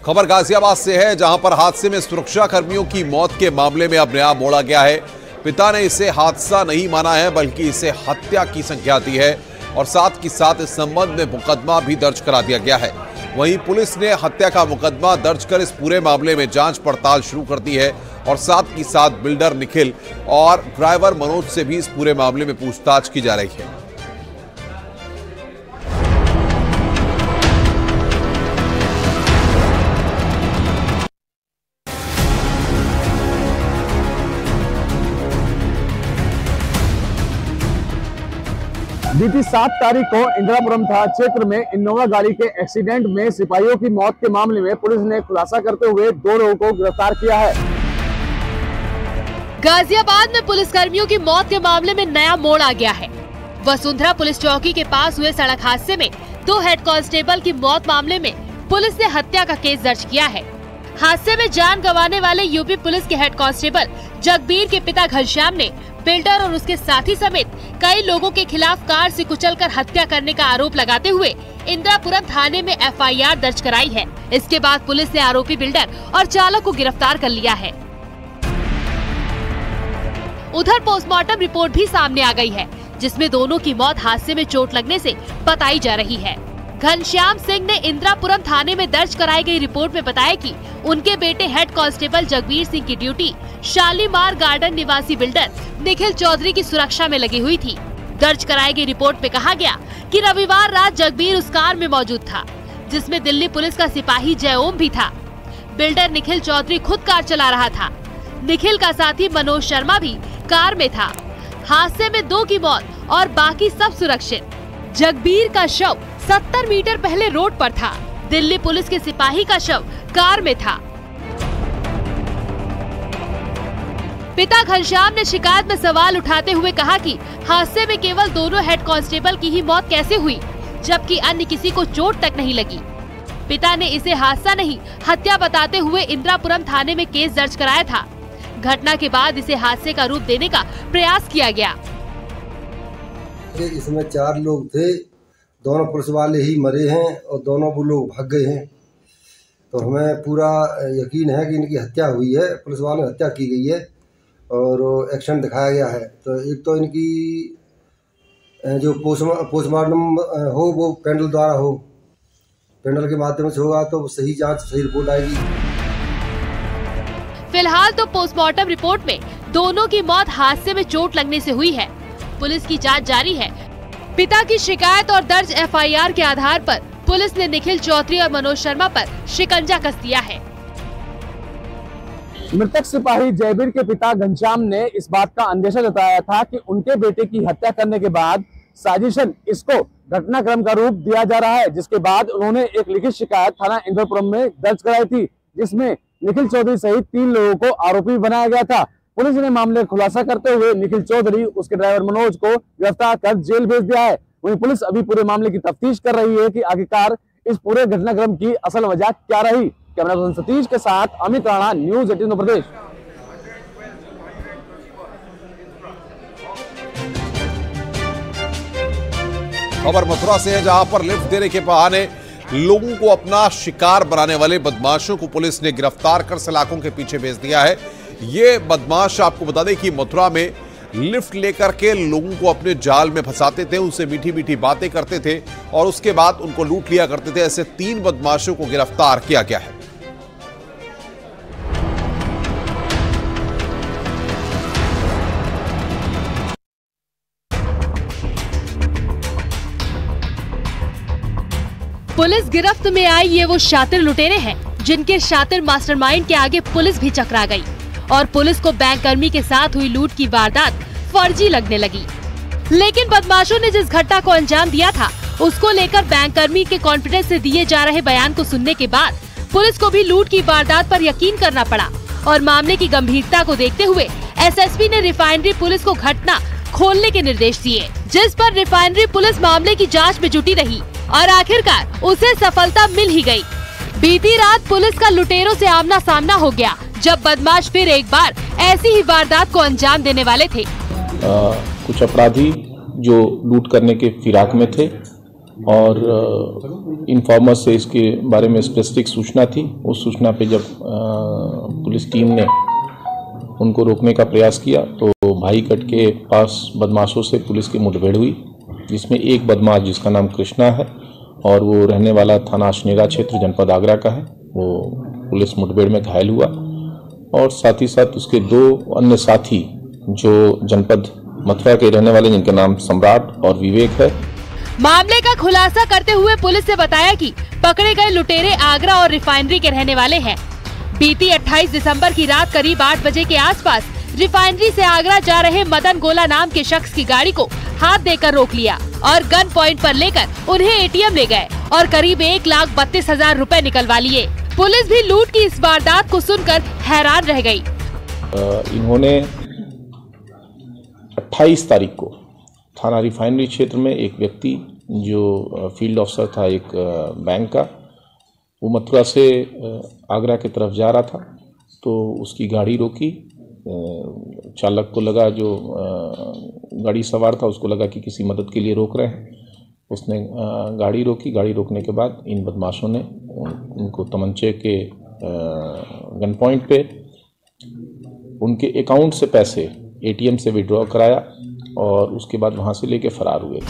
खबर गाजियाबाद से है, जहां पर हादसे में सुरक्षा कर्मियों की मौत के मामले में अब नया मोड़ आ गया है। पिता ने इसे हादसा नहीं माना है, बल्कि इसे हत्या की संज्ञा दी है और साथ ही साथ इस संबंध में मुकदमा भी दर्ज करा दिया गया है। वहीं पुलिस ने हत्या का मुकदमा दर्ज कर इस पूरे मामले में जांच पड़ताल शुरू कर दी है और साथ ही साथ बिल्डर निखिल और ड्राइवर मनोज से भी इस पूरे मामले में पूछताछ की जा रही है। बीती 7 तारीख को इंदिरापुरम थाना क्षेत्र में इनोवा गाड़ी के एक्सीडेंट में सिपाहियों की मौत के मामले में पुलिस ने खुलासा करते हुए 2 लोगों को गिरफ्तार किया है। गाजियाबाद में पुलिसकर्मियों की मौत के मामले में नया मोड़ आ गया है। वसुंधरा पुलिस चौकी के पास हुए सड़क हादसे में 2 हेड कांस्टेबल की मौत मामले में पुलिस ने हत्या का केस दर्ज किया है। हादसे में जान गंवाने वाले यूपी पुलिस के हेड कांस्टेबल जगबीर के पिता घनश्याम ने बिल्डर और उसके साथी समेत कई लोगों के खिलाफ कार से कुचलकर हत्या करने का आरोप लगाते हुए इंदिरापुरम थाने में एफआईआर दर्ज कराई है। इसके बाद पुलिस ने आरोपी बिल्डर और चालक को गिरफ्तार कर लिया है। उधर पोस्टमार्टम रिपोर्ट भी सामने आ गई है, जिसमें दोनों की मौत हादसे में चोट लगने से बताई जा रही है। घनश्याम सिंह ने इंदिरापुरम थाने में दर्ज कराई गई रिपोर्ट में बताया कि उनके बेटे हेड कांस्टेबल जगबीर सिंह की ड्यूटी शालीमार गार्डन निवासी बिल्डर निखिल चौधरी की सुरक्षा में लगी हुई थी। दर्ज कराई गई रिपोर्ट में कहा गया कि रविवार रात जगबीर उस कार में मौजूद था, जिसमें दिल्ली पुलिस का सिपाही जयओम भी था। बिल्डर निखिल चौधरी खुद कार चला रहा था। निखिल का साथी मनोज शर्मा भी कार में था। हादसे में 2 की मौत और बाकी सब सुरक्षित। जगबीर का शव 70 मीटर पहले रोड पर था। दिल्ली पुलिस के सिपाही का शव कार में था। पिता घनश्याम ने शिकायत में सवाल उठाते हुए कहा कि हादसे में केवल दोनों हेड कांस्टेबल की ही मौत कैसे हुई, जबकि अन्य किसी को चोट तक नहीं लगी। पिता ने इसे हादसा नहीं हत्या बताते हुए इंदिरापुरम थाने में केस दर्ज कराया था। घटना के बाद इसे हादसे का रूप देने का प्रयास किया गया। इसमें 4 लोग थे, दोनों पुलिस वाले ही मरे हैं और दोनों वो लोग भाग गए हैं। तो हमें पूरा यकीन है कि इनकी हत्या हुई है, पुलिस वालों ने हत्या की गई है और एक्शन दिखाया गया है। तो एक तो इनकी जो पोस्टमार्टम हो वो पैनल द्वारा हो, पैनल के माध्यम से होगा तो सही जांच सही रिपोर्ट आएगी। फिलहाल तो पोस्टमार्टम रिपोर्ट में दोनों की मौत हादसे में चोट लगने से हुई है। पुलिस की जांच जारी है। पिता की शिकायत और दर्ज एफआईआर के आधार पर पुलिस ने निखिल चौधरी और मनोज शर्मा पर शिकंजा कस दिया है। मृतक सिपाही जयबीर के पिता घनश्याम ने इस बात का अंदेशा जताया था कि उनके बेटे की हत्या करने के बाद साजिशन इसको घटनाक्रम का रूप दिया जा रहा है, जिसके बाद उन्होंने एक लिखित शिकायत थाना इंदिरापुरम में दर्ज कराई थी, जिसमें निखिल चौधरी सहित 3 लोगों को आरोपी बनाया गया था। पुलिस ने मामले का खुलासा करते हुए निखिल चौधरी, उसके ड्राइवर मनोज को गिरफ्तार कर जेल भेज दिया है। वहीं पुलिस अभी पूरे मामले की तफ्तीश कर रही है कि आखिरकार इस पूरे घटनाक्रम की असल वजह क्या रही। कैमरा पर्सन सतीश के साथ अमित राणा, न्यूज़ 18 उत्तर प्रदेश। खबर मथुरा से है, जहां पर लिफ्ट देने के बहाने लोगों को अपना शिकार बनाने वाले बदमाशों को पुलिस ने गिरफ्तार कर सलाखों के पीछे भेज दिया है। ये बदमाश, आपको बता दें कि मथुरा में लिफ्ट लेकर के लोगों को अपने जाल में फंसाते थे, उनसे मीठी मीठी बातें करते थे और उसके बाद उनको लूट लिया करते थे। ऐसे 3 बदमाशों को गिरफ्तार किया गया है। पुलिस गिरफ्त में आई ये वो शातिर लुटेरे हैं, जिनके शातिर मास्टरमाइंड के आगे पुलिस भी चकरा गई और पुलिस को बैंककर्मी के साथ हुई लूट की वारदात फर्जी लगने लगी। लेकिन बदमाशों ने जिस घटना को अंजाम दिया था, उसको लेकर बैंककर्मी के कॉन्फिडेंस से दिए जा रहे बयान को सुनने के बाद पुलिस को भी लूट की वारदात पर यकीन करना पड़ा और मामले की गंभीरता को देखते हुए एसएसपी ने रिफाइनरी पुलिस को घटना खोलने के निर्देश दिए, जिस पर रिफाइनरी पुलिस मामले की जाँच में जुटी रही और आखिरकार उसे सफलता मिल ही गई। बीती रात पुलिस का लुटेरों से आमना सामना हो गया, जब बदमाश फिर एक बार ऐसी ही वारदात को अंजाम देने वाले थे। कुछ अपराधी जो लूट करने के फिराक में थे, और इन्फॉर्मर से इसके बारे में स्पेसिफिक सूचना थी। उस सूचना पे जब पुलिस टीम ने उनको रोकने का प्रयास किया तो भाईकट के पास बदमाशों से पुलिस की मुठभेड़ हुई, जिसमें एक बदमाश जिसका नाम कृष्णा है और वो रहने वाला थाना अशनेरा क्षेत्र जनपद आगरा का है, वो पुलिस मुठभेड़ में घायल हुआ और साथ ही साथ उसके 2 अन्य साथी जो जनपद मथुरा के रहने वाले, जिनके नाम सम्राट और विवेक है। मामले का खुलासा करते हुए पुलिस ने बताया कि पकड़े गए लुटेरे आगरा और रिफाइनरी के रहने वाले हैं। बीती 28 दिसंबर की रात करीब 8 बजे के आसपास रिफाइनरी से आगरा जा रहे मदन गोला नाम के शख्स की गाड़ी को हाथ देकर रोक लिया और गन पॉइंट पर लेकर उन्हें एटीएम ले गए और करीब 1,32,000 रुपए निकलवा लिए। पुलिस भी लूट की इस वारदात को सुनकर हैरान रह गई। इन्होंने 28 तारीख को थाना रिफाइनरी क्षेत्र में एक व्यक्ति जो फील्ड ऑफिसर था एक बैंक का, वो मथुरा से आगरा की तरफ जा रहा था तो उसकी गाड़ी रोकी। चालक को लगा, जो गाड़ी सवार था उसको लगा कि किसी मदद के लिए रोक रहे हैं। उसने गाड़ी रोकी। गाड़ी रोकने के बाद इन बदमाशों ने उनको तमंचे के गन पॉइंट पे उनके अकाउंट से पैसे एटीएम से विड्रॉ कराया और उसके बाद वहां से लेके फरार हुए।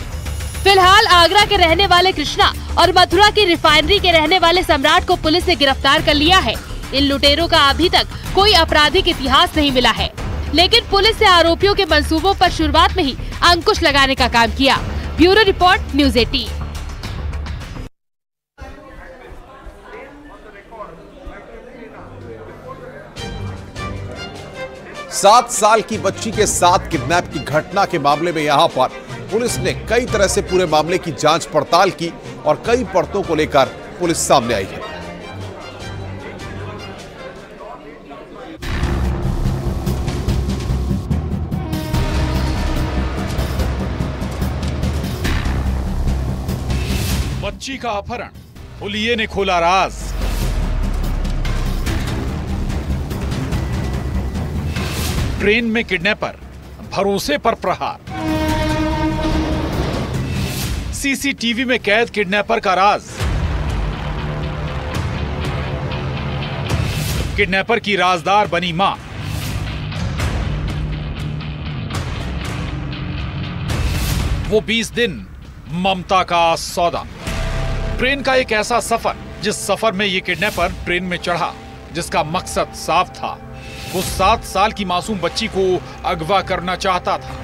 फिलहाल आगरा के रहने वाले कृष्णा और मथुरा की रिफाइनरी के रहने वाले सम्राट को पुलिस ने गिरफ्तार कर लिया है। इन लुटेरों का अभी तक कोई आपराधिक इतिहास नहीं मिला है, लेकिन पुलिस ने आरोपियों के मंसूबों पर शुरुआत में ही अंकुश लगाने का काम किया। Bureau report, news 18। 7 साल की बच्ची के साथ किडनैप की घटना के मामले में यहां पर पुलिस ने कई तरह से पूरे मामले की जांच पड़ताल की और कई परतों को लेकर पुलिस सामने आई है। बच्ची का अपहरण, हुलिये ने खोला राज। ट्रेन में किडनैपर, भरोसे पर प्रहार। सीसीटीवी में कैद किडनैपर का राज। किडनैपर की राजदार बनी मां। वो 20 दिन ममता का सौदा। ट्रेन का एक ऐसा सफर जिस सफर में ये किडनैपर ट्रेन में चढ़ा, जिसका मकसद साफ था। वो 7 साल की मासूम बच्ची को अगवा करना चाहता था।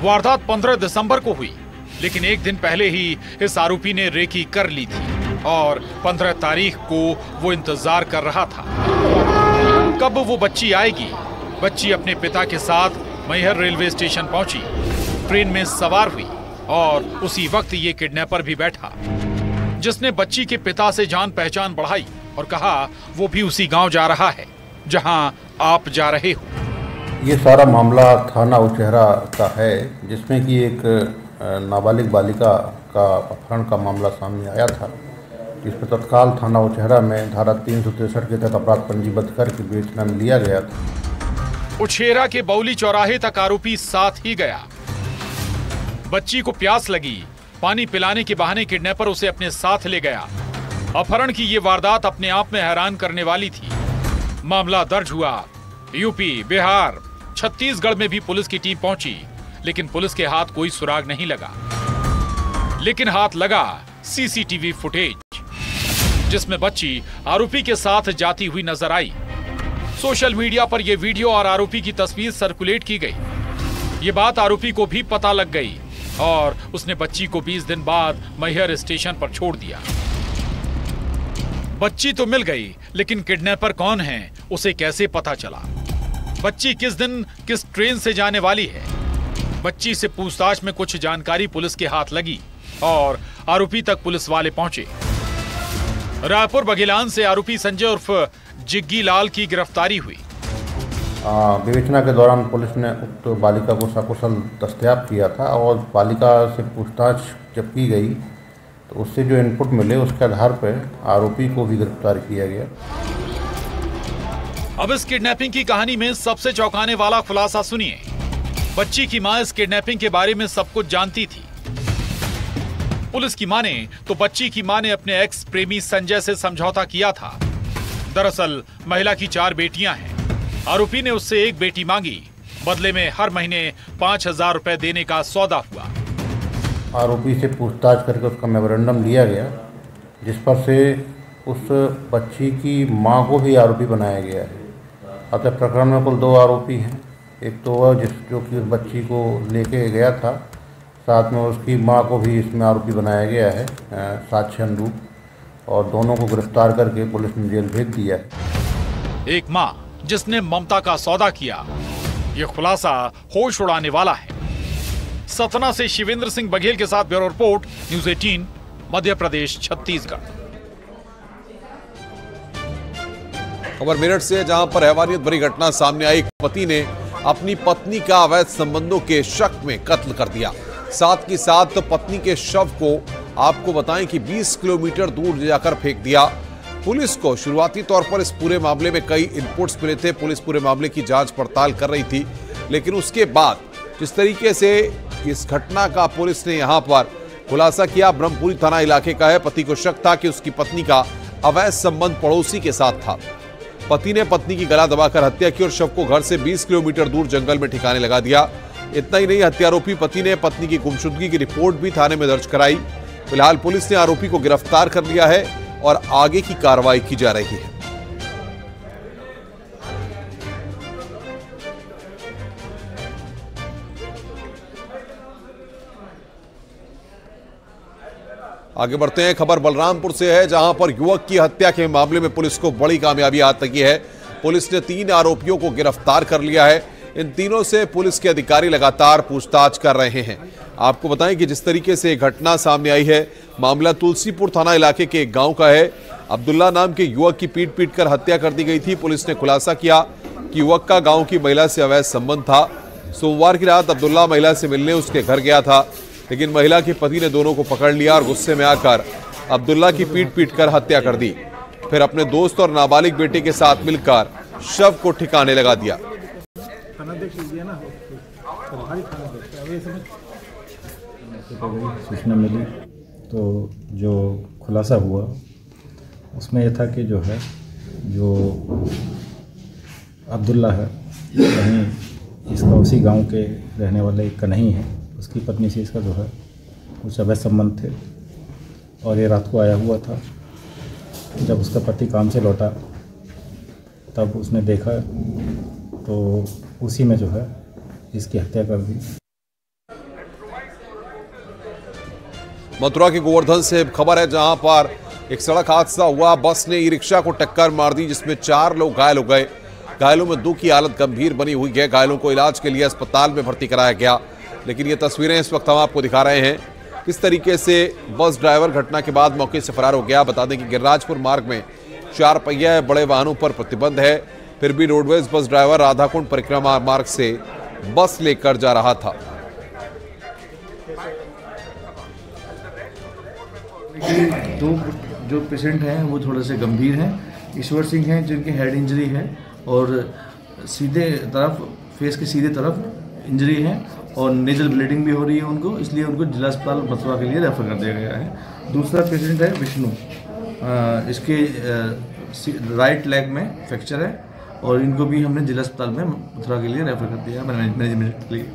वारदात 15 दिसंबर को हुई, लेकिन एक दिन पहले ही इस आरोपी ने रेकी कर ली थी और 15 तारीख को वो इंतजार कर रहा था कब वो बच्ची आएगी। बच्ची अपने पिता के साथ मैहर रेलवे स्टेशन पहुंची, ट्रेन में सवार हुई और उसी वक्त ये किडनैपर भी बैठा, जिसने बच्ची के पिता से जान पहचान बढ़ाई और कहा वो भी उसी गांव जा रहा है जहां आप जा रहे हो। ये सारा मामला थाना उचेहरा का है, जिसमें कि एक नाबालिग बालिका का अपहरण का मामला सामने आया था, जिसमें तत्काल थाना उचेहरा में धारा 363 के तहत अपराध पंजीबद्ध करके विवेचना में लिया गया था। उचेहरा के बौली चौराहे तक आरोपी साथ ही गया। बच्ची को प्यास लगी, पानी पिलाने के बहाने किडनैपर उसे अपने साथ ले गया। अपहरण की ये वारदात अपने आप में हैरान करने वाली थी। मामला दर्ज हुआ। यूपी, बिहार, छत्तीसगढ़ में भी पुलिस की टीम पहुंची, लेकिन पुलिस के हाथ कोई सुराग नहीं लगा। लेकिन हाथ लगा सीसीटीवी फुटेज, जिसमें बच्ची आरोपी के साथ जाती हुई नजर आई। सोशल मीडिया पर यह वीडियो और आरोपी की तस्वीर सर्कुलेट की गई। ये बात आरोपी को भी पता लग गई और उसने बच्ची को 20 दिन बाद मैहर स्टेशन पर छोड़ दिया। बच्ची तो मिल गई, लेकिन किडनैपर कौन है उसे कैसे पता चला? बच्ची किस दिन किस ट्रेन से जाने वाली है? बच्ची से पूछताछ में कुछ जानकारी पुलिस के हाथ लगी और आरोपी तक पुलिस वाले पहुंचे। रायपुर बघेलान से आरोपी संजय उर्फ जिग्गी लाल की गिरफ्तारी हुई। विवेचना के दौरान पुलिस ने उक्त बालिका को सकुशल दस्तयाब किया था और बालिका से पूछताछ जब की गई तो उससे जो इनपुट मिले उसके आधार पर आरोपी को भी गिरफ्तार किया गया। अब इस किडनैपिंग की कहानी में सबसे चौंकाने वाला खुलासा सुनिए। बच्ची की मां इस किडनैपिंग के बारे में सब कुछ जानती थी। पुलिस की माने तो बच्ची की मां ने अपने एक्स प्रेमी संजय से समझौता किया था। दरअसल महिला की 4 बेटियां हैं। आरोपी ने उससे एक बेटी मांगी, बदले में हर महीने 5,000 रुपए देने का सौदा हुआ। आरोपी से पूछताछ करके उसका मेमोरेंडम लिया गया, जिस पर से उस बच्ची की मां को भी आरोपी बनाया गया है। अतः प्रकरण में कुल 2 आरोपी हैं। एक तो वह जो कि उस बच्ची को लेके गया था, साथ में उसकी मां को भी इसमें आरोपी बनाया गया है साक्ष्य अनुरूप, और दोनों को गिरफ्तार करके पुलिस ने जेल भेज दिया है। एक मां जिसने ममता का सौदा किया, ये खुलासा होश उड़ाने वाला है। सतना से शिवेंद्र सिंह बघेल के साथ bureau report, news 18, Madhya Pradesh, Chhattisgarh. खबर मेरठ से, जहां पर हैवानियत भरी घटना सामने आई। पति ने अपनी पत्नी का अवैध संबंधों के शक में कत्ल कर दिया। साथ ही साथ पत्नी के शव को आपको बताएं कि 20 किलोमीटर दूर जाकर फेंक दिया। पुलिस को शुरुआती तौर पर इस पूरे मामले में कई इनपुट्स मिले थे। पुलिस पूरे मामले की जांच पड़ताल कर रही थी, लेकिन उसके बाद जिस तरीके से इस घटना का पुलिस ने यहां पर खुलासा किया, ब्रह्मपुरी थाना इलाके का है। पति को शक था कि उसकी पत्नी का अवैध संबंध पड़ोसी के साथ था। पति ने पत्नी की गला दबाकर हत्या की और शव को घर से 20 किलोमीटर दूर जंगल में ठिकाने लगा दिया। इतना ही नहीं, हत्यारोपी पति ने पत्नी की गुमशुदगी की रिपोर्ट भी थाने में दर्ज कराई। फिलहाल पुलिस ने आरोपी को गिरफ्तार कर लिया है और आगे की कार्रवाई की जा रही है। आगे बढ़ते हैं। खबर बलरामपुर से है, जहां पर युवक की हत्या के मामले में पुलिस को बड़ी कामयाबी हाथ लगी है। पुलिस ने 3 आरोपियों को गिरफ्तार कर लिया है। इन तीनों से पुलिस के अधिकारी लगातार पूछताछ कर रहे हैं। आपको बताएं कि जिस तरीके से घटना सामने आई है, मामला तुलसीपुर थाना इलाके के एक गांव का है। अब्दुल्ला नाम के युवक की पीट कर हत्या कर दी गई थी। पुलिस ने खुलासा किया कि युवक का गांव की महिला से अवैध संबंध था। सोमवार की रात अब्दुल्ला महिला से मिलने उसके घर गया था, लेकिन महिला के पति ने दोनों को पकड़ लिया और गुस्से में आकर अब्दुल्ला की पीट कर हत्या कर दी। फिर अपने दोस्त और नाबालिग बेटे के साथ मिलकर शव को ठिकाने लगा दिया। सूचना मिली तो जो खुलासा हुआ उसमें यह था कि जो अब्दुल्ला है, कहीं इसका उसी गांव के रहने वाले का नहीं है, उसकी पत्नी से इसका जो है कुछ अवैध संबंध थे और ये रात को आया हुआ था। जब उसका पति काम से लौटा तब उसने देखा तो उसी में जो है इसकी हत्या कर दी। मथुरा के गोवर्धन से खबर है, जहां पर एक सड़क हादसा हुआ। बस ने ई रिक्शा को टक्कर मार दी, जिसमें 4 लोग घायल हो गए। घायलों में 2 की हालत गंभीर बनी हुई है। घायलों को इलाज के लिए अस्पताल में भर्ती कराया गया, लेकिन ये तस्वीरें इस वक्त हम आपको दिखा रहे हैं किस तरीके से बस ड्राइवर घटना के बाद मौके से फरार हो गया। बता दें कि गिरिराजपुर मार्ग में 4 पहिया बड़े वाहनों पर प्रतिबंध है, फिर भी रोडवेज बस ड्राइवर राधाकुंड परिक्रमा मार्ग से बस लेकर जा रहा था। दो जो पेशेंट हैं वो थोड़े से गंभीर हैं। ईश्वर सिंह हैं जिनकी हेड इंजरी है और सीधे तरफ फेस के सीधे तरफ इंजरी है और नेजल ब्लीडिंग भी हो रही है उनको, इसलिए उनको जिला अस्पताल मथुरा के लिए रेफर कर दिया गया है। दूसरा पेशेंट है विष्णु, इसके राइट लेग में फ्रैक्चर है और इनको भी हमने जिला अस्पताल में मथुरा के लिए रेफर कर दिया है मैनेजमेंट के लिए।